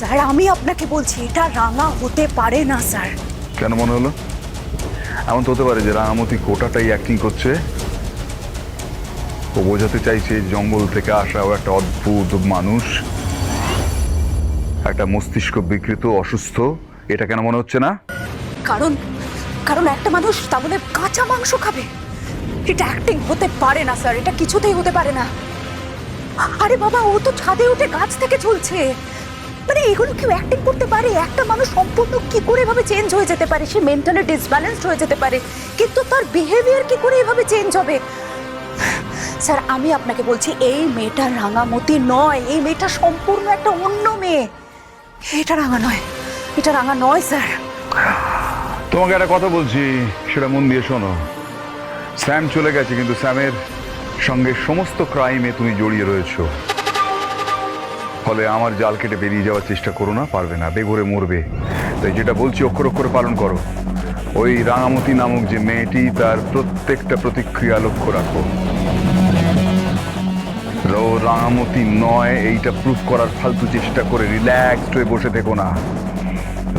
Sir আমি আপনাকে বলছি এটা রাঙা হতে পারে না স্যার। কেন মনে হলো? এমন তো হতে পারে যে রাঙামতি গোটাটাই অ্যাক্টিং করছে। ও বোঝাতে চাইছে জঙ্গল থেকে আসা ও একটা অদ্ভুত মানুষ, একটা মস্তিষ্ক বিকৃত, অসুস্থ। এটা কেন মনে হচ্ছে না? কারণ কারণ একটা মানুষ তাহলে কাঁচা মাংস খাবে? এটা অ্যাক্টিং হতে পারে না স্যার, এটা কিছুতেই হতে পারে না। আরে বাবা, ও তো ছাদে উঠে গাছ থেকে ঝুলছে। মানে এগুলো কেউ অ্যাক্টিং করতে পারে? একটা মানুষ সম্পূর্ণ কি করে এভাবে চেঞ্জ হয়ে যেতে পারে? সে মেন্টালি ডিসব্যালেন্সড হয়ে যেতে পারে, কিন্তু তার বিহেভিয়ার কি করে এভাবে চেঞ্জ হবে? স্যার আমি আপনাকে বলছি এই মেয়েটা রাঙামতি নয়, এই মেয়েটা সম্পূর্ণ একটা অন্য মেয়ে। এটা রাঙা নয়, এটা রাঙা নয় স্যার। তোমাকে একটা কথা বলছি, সেটা মন দিয়ে শোনো। স্যাম চলে গেছে, কিন্তু স্যামের সঙ্গে সমস্ত ক্রাইমে তুমি জড়িয়ে রয়েছো। ফলে আমার জাল কেটে বেরিয়ে যাওয়ার চেষ্টা করো না, পারবে না, বেঘরে মরবে। তাই যেটা বলছি অক্ষর অক্ষরে পালন করো। ওই রাঙামতি নামক যে মেয়েটি, তার প্রত্যেকটা প্রতিক্রিয়া লক্ষ্য রাখো। ও রাঙামতি নয় এইটা প্রুফ করার ফালতু চেষ্টা করে রিল্যাক্সড হয়ে বসে থেকো না।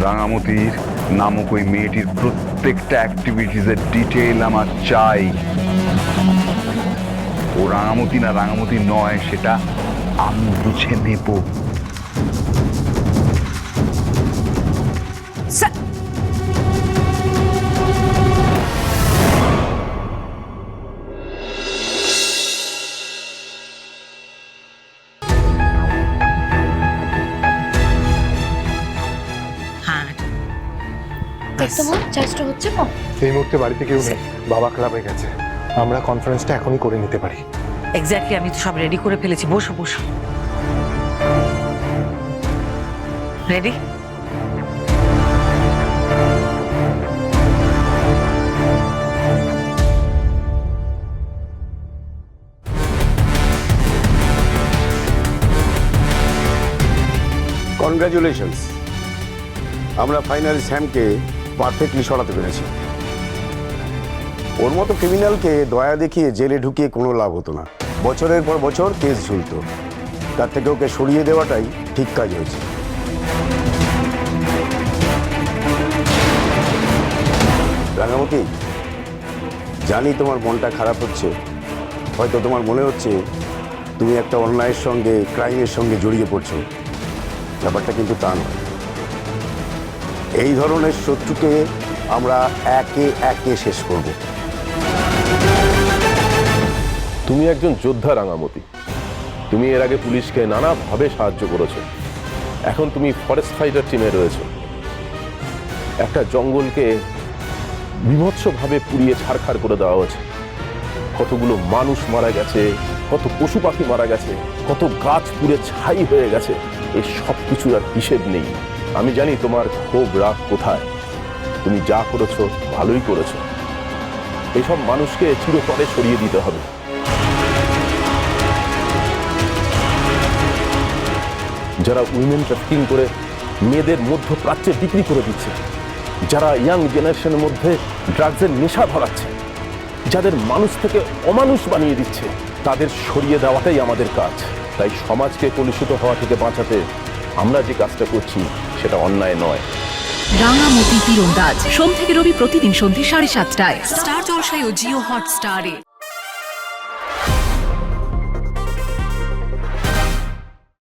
রাঙামতির নামক ওই মেয়েটির প্রত্যেকটা অ্যাক্টিভিটিসের ডিটেইল আমার চাই। ও রাঙামতি না রাঙামতি নয় সেটা আমি বুঝে নেব। স্যার দেখতো মা, চার্জটা হচ্ছে না। এই মুহূর্তে বাড়িতে কেউ নেই, বাবা ক্লাবে গেছে। আমরা কনফারেন্সটা এখনই করে নিতে পারি। এক্স্যাক্টলি, আমি তো সব রেডি করে ফেলেছি। বসো বসো। রেডি? কনগ্রাচুলেশনস, আমরা ফাইনালি স্যামকে পারফেক্টলি সরাতে পেরেছি। ওর মতো ক্রিমিনালকে দয়া দেখিয়ে জেলে ঢুকিয়ে কোনো লাভ হতো না, বছরের পর বছর কেস ঝুলতো। তার থেকে ওকে সরিয়ে দেওয়াটাই ঠিক কাজ হয়েছে। রাঙামতি, জানি তোমার মনটা খারাপ হচ্ছে। হয়তো তোমার মনে হচ্ছে তুমি একটা অন্যায়ের সঙ্গে, ক্রাইমের সঙ্গে জড়িয়ে পড়ছো। ব্যাপারটা কিন্তু তা নয়। এই ধরনের শত্রুকে আমরা একে একে শেষ করব। তুমি একজন যোদ্ধা রাঙামতি। তুমি এর আগে পুলিশকে নানাভাবে সাহায্য করেছো। এখন তুমি ফরেস্ট ফাইটার টিমে রয়েছো। একটা জঙ্গলকে বিভৎসভাবে পুড়িয়ে ছারখার করে দেওয়া হয়েছে। কতগুলো মানুষ মারা গেছে, কত পশু পাখি মারা গেছে, কত গাছ পুড়ে ছাই হয়ে গেছে। এই সব কিছুর আর হিসেব নেই। আমি জানি তোমার ক্ষোভ রাগ কোথায়। তুমি যা করেছো ভালোই করেছো। এইসব মানুষকে চিরতরে সরিয়ে দিতে হবে। যারা উইমেন ট্রাফিকিং করে মেয়েদের মধ্যপ্রাচ্যে বিক্রি করে দিচ্ছে, যারা ইয়াং জেনারেশনের মধ্যে ড্রাগসের নেশা ধরাচ্ছে, যাদের মানুষ থেকে অমানুষ বানিয়ে দিচ্ছে, তাদের সরিয়ে দেওয়াটাই আমাদের কাজ। তাই সমাজকে কলুষিত হওয়া থেকে বাঁচাতে আমরা যে কাজটা করছি সেটা অন্যায় নয়। রাঙামতি তীরন্দাজ, সোম থেকে রবি প্রতিদিন সন্ধ্যে 7:30টায় স্টার জলসায় ও জিও হটস্টারে।